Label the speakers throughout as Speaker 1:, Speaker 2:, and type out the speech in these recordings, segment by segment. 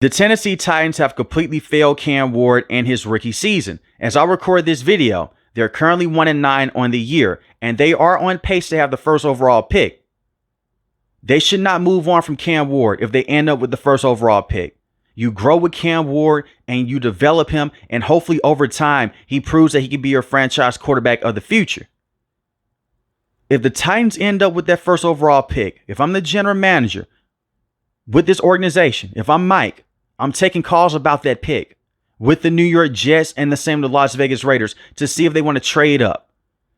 Speaker 1: The Tennessee Titans have completely failed Cam Ward in his rookie season. As I record this video, they're currently 1-9 on the year, and they are on pace to have the first overall pick. They should not move on from Cam Ward if they end up with the first overall pick. You grow with Cam Ward and you develop him, and hopefully over time, he proves that he can be your franchise quarterback of the future. If the Titans end up with that first overall pick, if I'm the general manager with this organization, if I'm Mike, I'm taking calls about that pick with the New York Jets and the same with the Las Vegas Raiders to see if they want to trade up.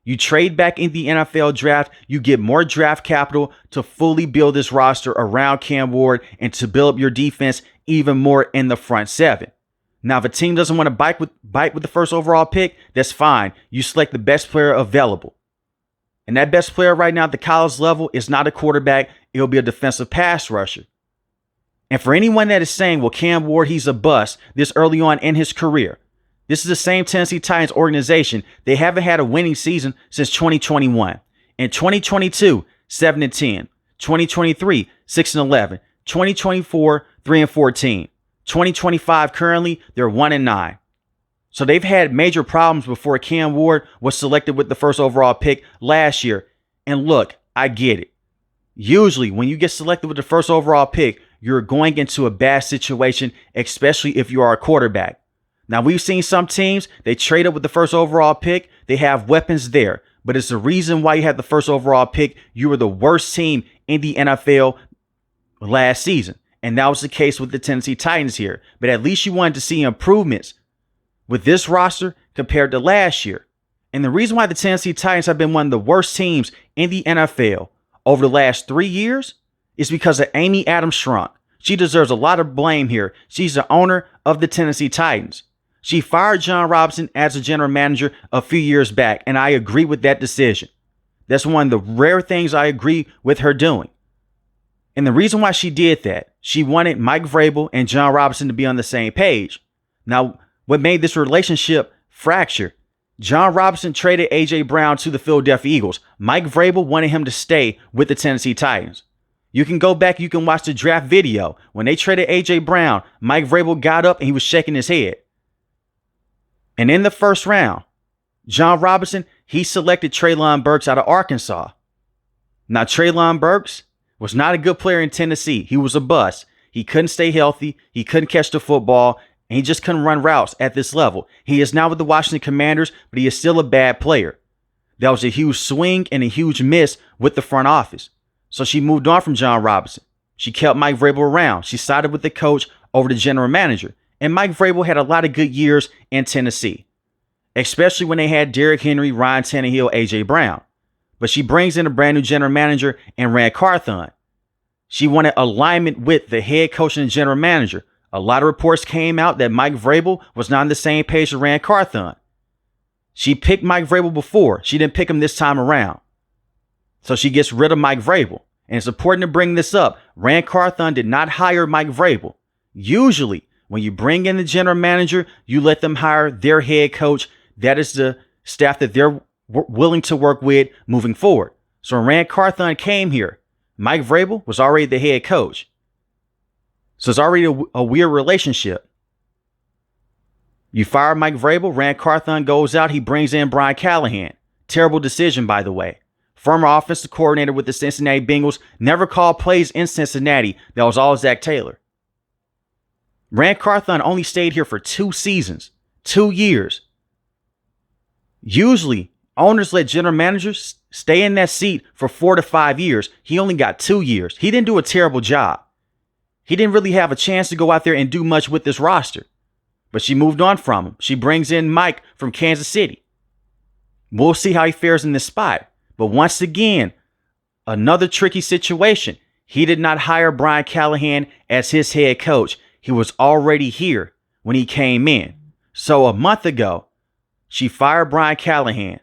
Speaker 1: You trade back in the NFL draft, you get more draft capital to fully build this roster around Cam Ward and to build up your defense even more in the front seven. Now, if a team doesn't want to bite with the first overall pick, that's fine. You select the best player available. And that best player right now at the college level is not a quarterback. It'll be a defensive pass rusher. And for anyone that is saying, well, Cam Ward, he's a bust this early on in his career. This is the same Tennessee Titans organization. They haven't had a winning season since 2021. In 2022, 7-10. 2023, 6-11. 2024, 3-14. 2025, currently, they're 1-9. So they've had major problems before Cam Ward was selected with the first overall pick last year. And look, I get it. Usually, when you get selected with the first overall pick, you're going into a bad situation, especially if you are a quarterback. Now, we've seen some teams, they trade up with the first overall pick. They have weapons there, but it's the reason why you had the first overall pick. You were the worst team in the NFL last season. And that was the case with the Tennessee Titans here. But at least you wanted to see improvements with this roster compared to last year. And the reason why the Tennessee Titans have been one of the worst teams in the NFL over the last 3 years is because of Amy Adams Strunk. She deserves a lot of blame here. She's the owner of the Tennessee Titans. She fired John Robinson as a general manager a few years back, and I agree with that decision. That's one of the rare things I agree with her doing. And the reason why she did that, she wanted Mike Vrabel and John Robinson to be on the same page. Now, what made this relationship fracture? John Robinson traded A.J. Brown to the Philadelphia Eagles. Mike Vrabel wanted him to stay with the Tennessee Titans. You can go back, you can watch the draft video. When they traded A.J. Brown, Mike Vrabel got up and he was shaking his head. And in the first round, John Robinson, he selected Treylon Burks out of Arkansas. Now, Treylon Burks was not a good player in Tennessee. He was a bust. He couldn't stay healthy. He couldn't catch the football. And he just couldn't run routes at this level. He is now with the Washington Commanders, but he is still a bad player. That was a huge swing and a huge miss with the front office. So she moved on from John Robinson. She kept Mike Vrabel around. She sided with the coach over the general manager. And Mike Vrabel had a lot of good years in Tennessee, especially when they had Derrick Henry, Ryan Tannehill, A.J. Brown. But she brings in a brand new general manager and Rand Carthon. She wanted alignment with the head coach and the general manager. A lot of reports came out that Mike Vrabel was not on the same page as Rand Carthon. She picked Mike Vrabel before. She didn't pick him this time around. So she gets rid of Mike Vrabel. And it's important to bring this up. Rand Carthon did not hire Mike Vrabel. Usually, when you bring in the general manager, you let them hire their head coach. That is the staff that they're willing to work with moving forward. So when Rand Carthon came here, Mike Vrabel was already the head coach. So it's already a weird relationship. You fire Mike Vrabel, Rand Carthon goes out, he brings in Brian Callahan. Terrible decision, by the way. Former offensive coordinator with the Cincinnati Bengals, never called plays in Cincinnati. That was all Zach Taylor. Rand Carthon only stayed here for 2 seasons, 2 years. Usually, owners let general managers stay in that seat for 4 to 5 years. He only got 2 years. He didn't do a terrible job. He didn't really have a chance to go out there and do much with this roster. But she moved on from him. She brings in Mike from Kansas City. We'll see how he fares in this spot. But once again, another tricky situation. He did not hire Brian Callahan as his head coach. He was already here when he came in. So a month ago, she fired Brian Callahan.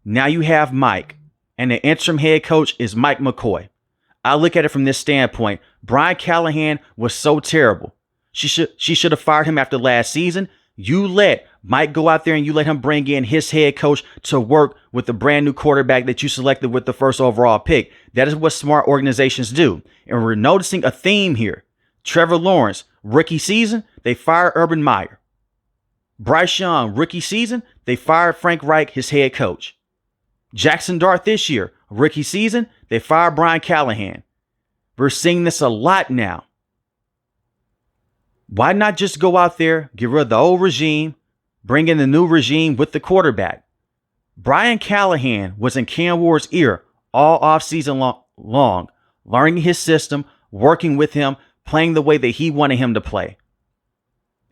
Speaker 1: Now you have Mike. And the interim head coach is Mike McCoy. I look at it from this standpoint. Brian Callahan was so terrible. She should have fired him after last season. You let Mike go out there and you let him bring in his head coach to work with the brand new quarterback that you selected with the first overall pick. That is what smart organizations do. And we're noticing a theme here. Trevor Lawrence, rookie season, they fired Urban Meyer. Bryce Young, rookie season, they fired Frank Reich, his head coach. Jackson Dart this year, rookie season, they fired Brian Callahan. We're seeing this a lot now. Why not just go out there, get rid of the old regime, bring in the new regime with the quarterback? Brian Callahan was in Cam Ward's ear all offseason long, learning his system, working with him, playing the way that he wanted him to play.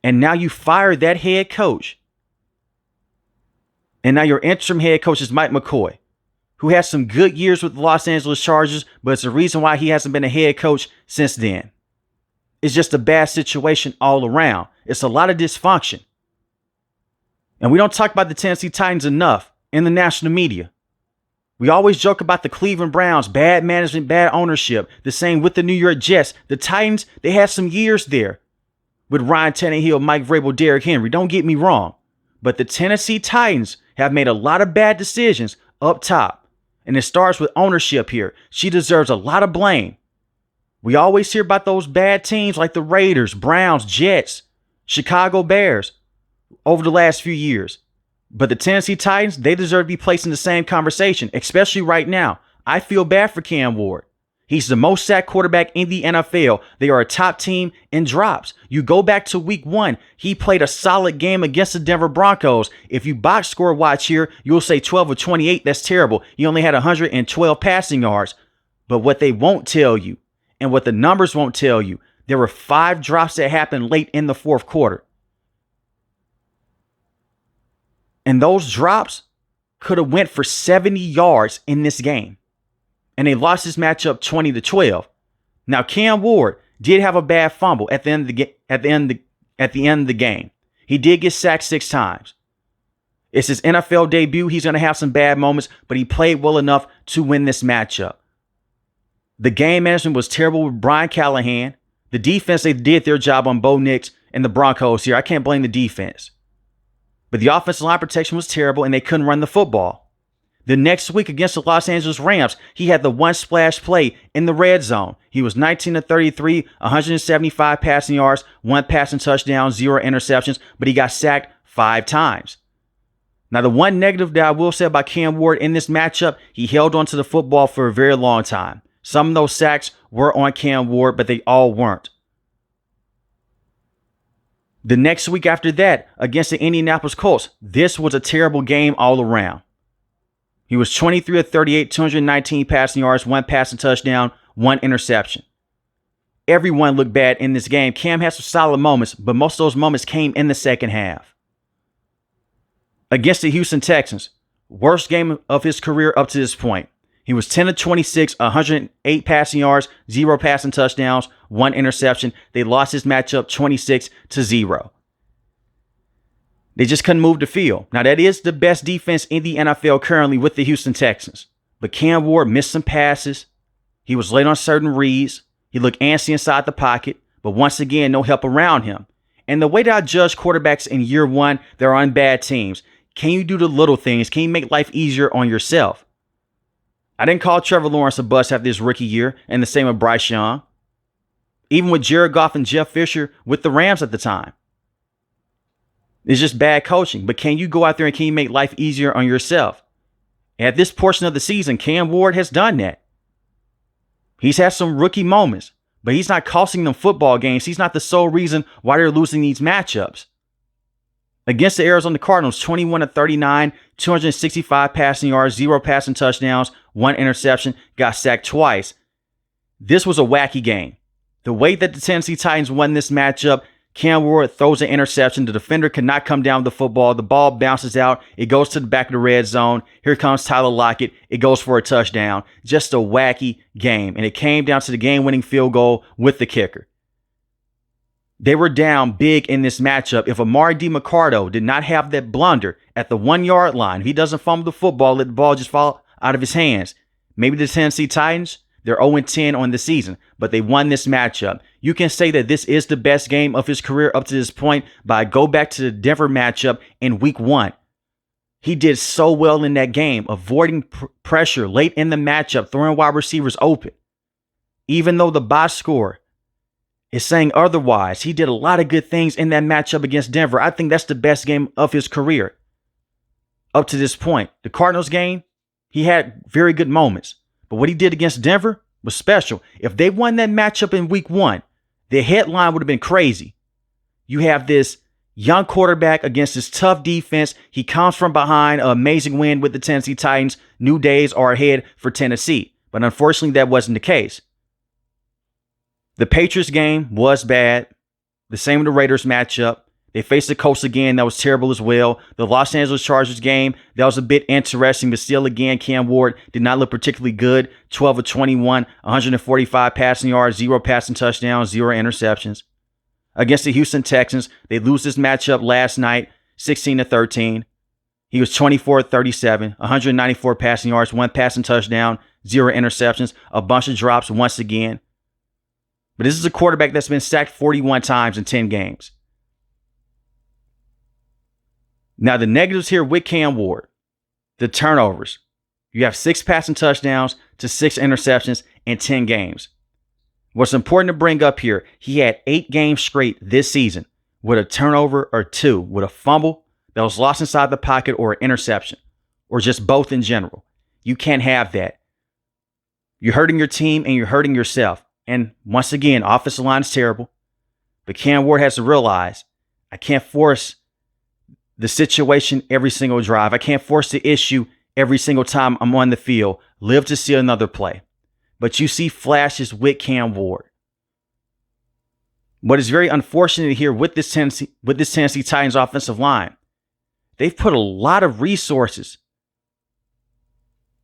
Speaker 1: And now you fired that head coach. And now your interim head coach is Mike McCoy, who has some good years with the Los Angeles Chargers, but it's the reason why he hasn't been a head coach since then. It's just a bad situation all around. It's a lot of dysfunction. And we don't talk about the Tennessee Titans enough in the national media. We always joke about the Cleveland Browns, bad management, bad ownership. The same with the New York Jets. The Titans, they had some years there with Ryan Tannehill, Mike Vrabel, Derrick Henry. Don't get me wrong. But the Tennessee Titans have made a lot of bad decisions up top. And it starts with ownership here. She deserves a lot of blame. We always hear about those bad teams like the Raiders, Browns, Jets, Chicago Bears over the last few years. But the Tennessee Titans, they deserve to be placed in the same conversation, especially right now. I feel bad for Cam Ward. He's the most sacked quarterback in the NFL. They are a top team in drops. You go back to week 1, he played a solid game against the Denver Broncos. If you box score watch here, you'll say 12 of 28. That's terrible. He only had 112 passing yards. But what they won't tell you, and what the numbers won't tell you, there were 5 drops that happened late in the fourth quarter. And those drops could have went for 70 yards in this game. And they lost this matchup 20-12. Now, Cam Ward did have a bad fumble at the end of the game. He did get sacked 6 times. It's his NFL debut. He's going to have some bad moments, but he played well enough to win this matchup. The game management was terrible with Brian Callahan. The defense, they did their job on Bo Nix and the Broncos here. I can't blame the defense. But the offensive line protection was terrible, and they couldn't run the football. The next week against the Los Angeles Rams, he had the one splash play in the red zone. He was 19-33, 175 passing yards, 1 passing touchdown, 0 interceptions, but he got sacked 5 times. Now, the one negative that I will say about Cam Ward in this matchup, he held onto the football for a very long time. Some of those sacks were on Cam Ward, but they all weren't. The next week after that, against the Indianapolis Colts, this was a terrible game all around. He was 23 of 38, 219 passing yards, 1 passing touchdown, 1 interception. Everyone looked bad in this game. Cam had some solid moments, but most of those moments came in the second half. Against the Houston Texans, worst game of his career up to this point. He was 10 of 26, 108 passing yards, 0 passing touchdowns, 1 interception. They lost this matchup 26-0. They just couldn't move the field. Now, that is the best defense in the NFL currently with the Houston Texans. But Cam Ward missed some passes. He was late on certain reads. He looked antsy inside the pocket. But once again, no help around him. And the way that I judge quarterbacks in year 1, they're on bad teams. Can you do the little things? Can you make life easier on yourself? I didn't call Trevor Lawrence a bust after his rookie year, and the same with Bryce Young. Even with Jared Goff and Jeff Fisher with the Rams at the time. It's just bad coaching. But can you go out there and can you make life easier on yourself? At this portion of the season, Cam Ward has done that. He's had some rookie moments, but he's not costing them football games. He's not the sole reason why they're losing these matchups. Against the Arizona Cardinals, 21 of 39, 265 passing yards, 0 passing touchdowns, 1 interception, got sacked twice. This was a wacky game. The way that the Tennessee Titans won this matchup, Cam Ward throws an interception. The defender could not come down with the football. The ball bounces out. It goes to the back of the red zone. Here comes Tyler Lockett. It goes for a touchdown. Just a wacky game. And it came down to the game-winning field goal with the kicker. They were down big in this matchup. If Amari DiMercato did not have that blunder at the 1-yard line, if he doesn't fumble the football, let the ball just fall out of his hands, maybe the Tennessee Titans, they're 0-10 on the season, but they won this matchup. You can say that this is the best game of his career up to this point, but I go back to the Denver matchup in week 1. He did so well in that game, avoiding pressure late in the matchup, throwing wide receivers open. Even though the box score is saying otherwise. He did a lot of good things in that matchup against Denver. I think that's the best game of his career up to this point. The Cardinals game, he had very good moments. But what he did against Denver was special. If they won that matchup in week 1, the headline would have been crazy. You have this young quarterback against this tough defense. He comes from behind, an amazing win with the Tennessee Titans. New days are ahead for Tennessee. But unfortunately, that wasn't the case. The Patriots game was bad. The same with the Raiders matchup. They faced the Colts again. That was terrible as well. The Los Angeles Chargers game, that was a bit interesting, but still, again, Cam Ward did not look particularly good. 12 of 21, 145 passing yards, 0 passing touchdowns, 0 interceptions. Against the Houston Texans, they lose this matchup last night, 16-13. He was 24-37, 194 passing yards, 1 passing touchdown, 0 interceptions, a bunch of drops once again. But this is a quarterback that's been sacked 41 times in 10 games. Now, the negatives here with Cam Ward, the turnovers. You have 6 passing touchdowns to 6 interceptions in 10 games. What's important to bring up here, he had 8 games straight this season with a turnover or 2, with a fumble that was lost inside the pocket or an interception, or just both in general. You can't have that. You're hurting your team and you're hurting yourself. And once again, offensive line is terrible. But Cam Ward has to realize, I can't force the situation every single drive. I can't force the issue every single time I'm on the field. Live to see another play. But you see flashes with Cam Ward. What is very unfortunate here with this Tennessee Titans offensive line, they've put a lot of resources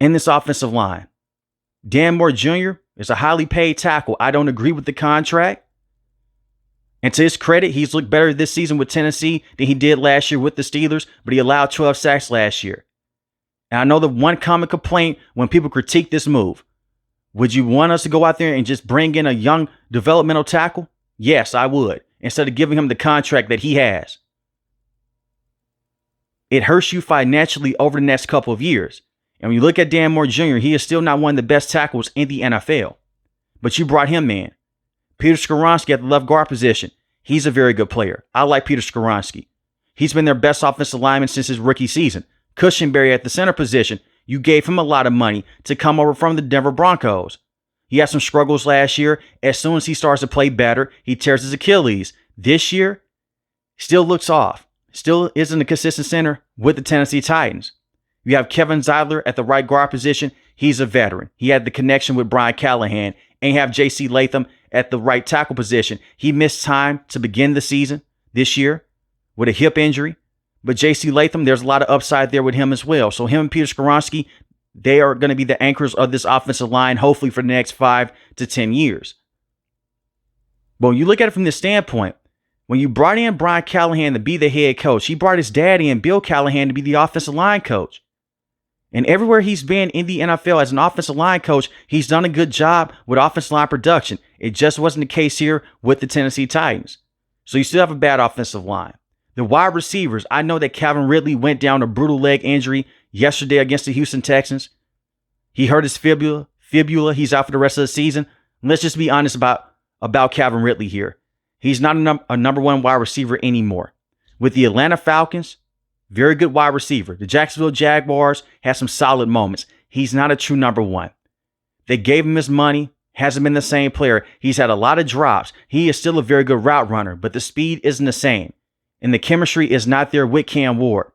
Speaker 1: in this offensive line. Dan Moore Jr. is a highly paid tackle. I don't agree with the contract. And to his credit, he's looked better this season with Tennessee than he did last year with the Steelers, but he allowed 12 sacks last year. And I know the one common complaint when people critique this move, would you want us to go out there and just bring in a young developmental tackle? Yes, I would, instead of giving him the contract that he has. It hurts you financially over the next couple of years. And when you look at Dan Moore Jr., he is still not one of the best tackles in the NFL. But you brought him in. Peter Skoronski at the left guard position. He's a very good player. I like Peter Skoronski. He's been their best offensive lineman since his rookie season. Cushenberry at the center position. You gave him a lot of money to come over from the Denver Broncos. He had some struggles last year. As soon as he starts to play better, he tears his Achilles. This year, still looks off. Still isn't a consistent center with the Tennessee Titans. You have Kevin Zeidler at the right guard position. He's a veteran. He had the connection with Brian Callahan. And you have J.C. Latham at the right tackle position. He missed time to begin the season this year with a hip injury. But J.C. Latham, there's a lot of upside there with him as well. So him and Peter Skoronski, they are going to be the anchors of this offensive line, hopefully for the next 5 to 10 years. But when you look at it from this standpoint, when you brought in Brian Callahan to be the head coach, he brought his daddy in, Bill Callahan, to be the offensive line coach. And everywhere he's been in the NFL as an offensive line coach, he's done a good job with offensive line production. It just wasn't the case here with the Tennessee Titans. So you still have a bad offensive line. The wide receivers, I know that Calvin Ridley went down a brutal leg injury yesterday against the Houston Texans. He hurt his fibula. He's out for the rest of the season. Let's just be honest about Calvin Ridley here. He's not a number 1 wide receiver anymore. With the Atlanta Falcons, very good wide receiver. The Jacksonville Jaguars had some solid moments. He's not a true number 1. They gave him his money. Hasn't been the same player. He's had a lot of drops. He is still a very good route runner, but the speed isn't the same. And the chemistry is not there with Cam Ward.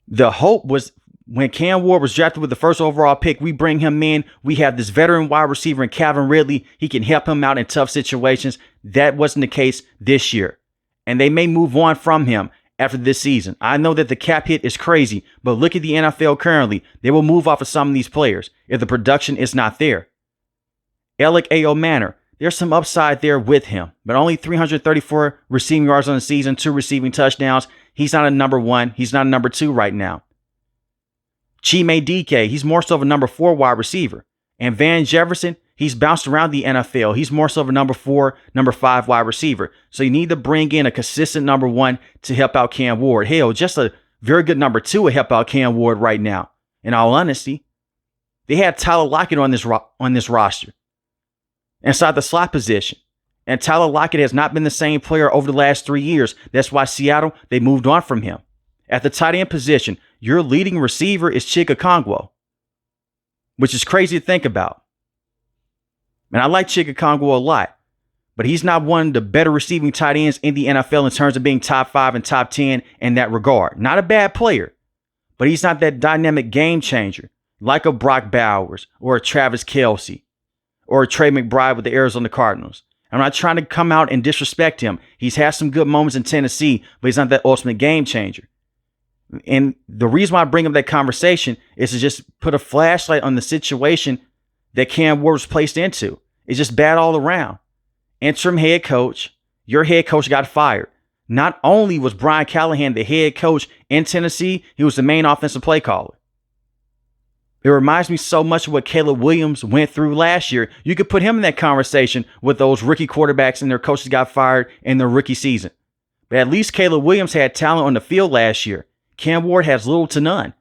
Speaker 1: The hope was when Cam Ward was drafted with the first overall pick, we bring him in. We have this veteran wide receiver in Calvin Ridley. He can help him out in tough situations. That wasn't the case this year. And they may move on from him after this season. I know that the cap hit is crazy, but look at the NFL currently. They will move off of some of these players if the production is not there. Alec A.O. Manor, there's some upside there with him, but only 334 receiving yards on the season, 2 receiving touchdowns. He's not a number 1. He's not a number 2 right now. Chime DK, he's more so of a number 4 wide receiver. And Van Jefferson, he's bounced around the NFL. He's more so of a number 4, number 5 wide receiver. So you need to bring in a consistent number 1 to help out Cam Ward. Hell, just a very good number 2 will help out Cam Ward right now. In all honesty, they had Tyler Lockett on this roster. inside the slot position. And Tyler Lockett has not been the same player over the last 3 years. That's why Seattle, they moved on from him. At the tight end position, your leading receiver is Chig Okonkwo, which is crazy to think about. And I like Chig Okonkwo a lot, but he's not one of the better receiving tight ends in the NFL in terms of being top 5 and top 10 in that regard. Not a bad player, but he's not that dynamic game changer like a Brock Bowers or a Travis Kelce or a Trey McBride with the Arizona Cardinals. I'm not trying to come out and disrespect him. He's had some good moments in Tennessee, but he's not that ultimate game changer. And the reason why I bring up that conversation is to just put a flashlight on the situation that Cam Ward was placed into. It's just bad all around. Interim head coach, your head coach got fired. Not only was Brian Callahan the head coach in Tennessee, he was the main offensive play caller. It reminds me so much of what Caleb Williams went through last year. You could put him in that conversation with those rookie quarterbacks and their coaches got fired in their rookie season. But at least Caleb Williams had talent on the field last year. Cam Ward has little to none.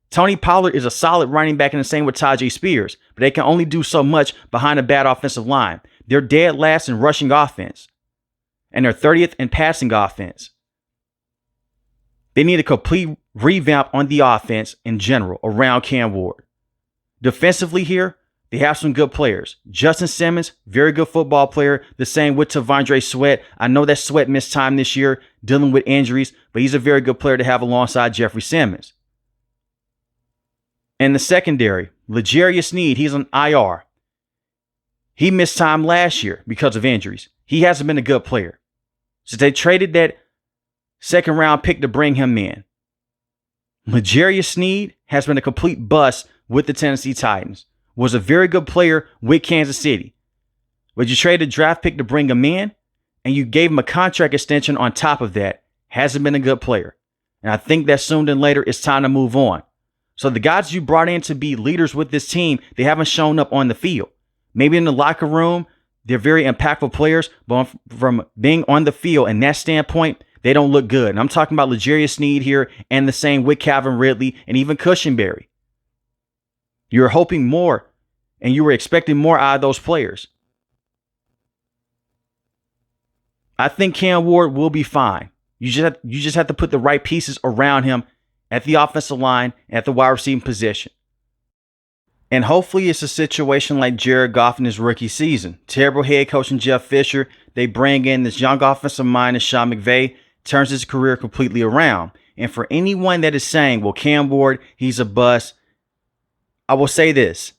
Speaker 1: Tony Pollard is a solid running back, and the same with Tajay Spears, but they can only do so much behind a bad offensive line. They're dead last in rushing offense, and they're 30th in passing offense. They need a complete revamp on the offense in general around Cam Ward. Defensively here, they have some good players. Justin Simmons, very good football player. The same with T'Vondre Sweat. I know that Sweat missed time this year dealing with injuries, but he's a very good player to have alongside Jeffrey Simmons. In the secondary, L'Jarius Sneed, he's on IR. He missed time last year because of injuries. He hasn't been a good player. So they traded that second round pick to bring him in. L'Jarius Sneed has been a complete bust with the Tennessee Titans. Was a very good player with Kansas City. But you traded a draft pick to bring him in, and you gave him a contract extension on top of that. Hasn't been a good player. And I think that sooner than later it's time to move on. So the guys you brought in to be leaders with this team, they haven't shown up on the field. Maybe in the locker room, they're very impactful players, but from being on the field and that standpoint, they don't look good. And I'm talking about L'Jarius Sneed here, and the same with Calvin Ridley and even Cushenberry. You were hoping more, and you were expecting more out of those players. I think Cam Ward will be fine. You just have to put the right pieces around him at the offensive line and at the wide receiving position. And hopefully it's a situation like Jared Goff in his rookie season. Terrible head coach and Jeff Fisher. They bring in this young offensive mind and Sean McVay turns his career completely around. And for anyone that is saying, well, Cam Ward, he's a bust, I will say this.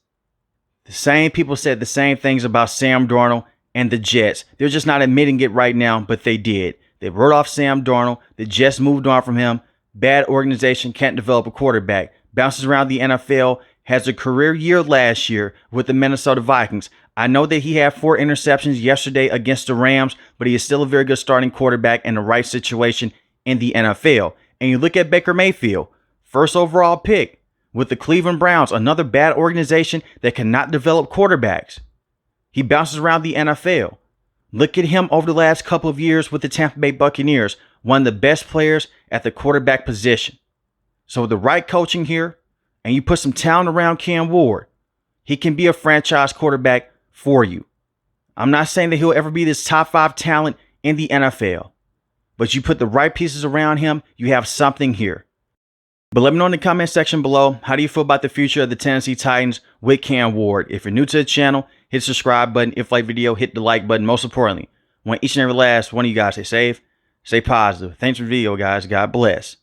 Speaker 1: The same people said the same things about Sam Darnold and the Jets. They're just not admitting it right now, but they did. They wrote off Sam Darnold. The Jets moved on from him. Bad organization, can't develop a quarterback. Bounces around the NFL, has a career year last year with the Minnesota Vikings. I know that he had 4 interceptions yesterday against the Rams, but he is still a very good starting quarterback in the right situation in the NFL. And you look at Baker Mayfield, first overall pick with the Cleveland Browns, another bad organization that cannot develop quarterbacks. He bounces around the NFL. Look at him over the last couple of years with the Tampa Bay Buccaneers, one of the best players at the quarterback position. So with the right coaching here, and you put some talent around Cam Ward, he can be a franchise quarterback for you. I'm not saying that he'll ever be this top 5 talent in the NFL, but you put the right pieces around him, you have something here. But let me know in the comment section below, how do you feel about the future of the Tennessee Titans with Cam Ward? If you're new to the channel, hit the subscribe button. If you like the video, hit the like button. Most importantly, I want each and every last one of you guys to stay safe, stay positive. Thanks for the video, guys. God bless.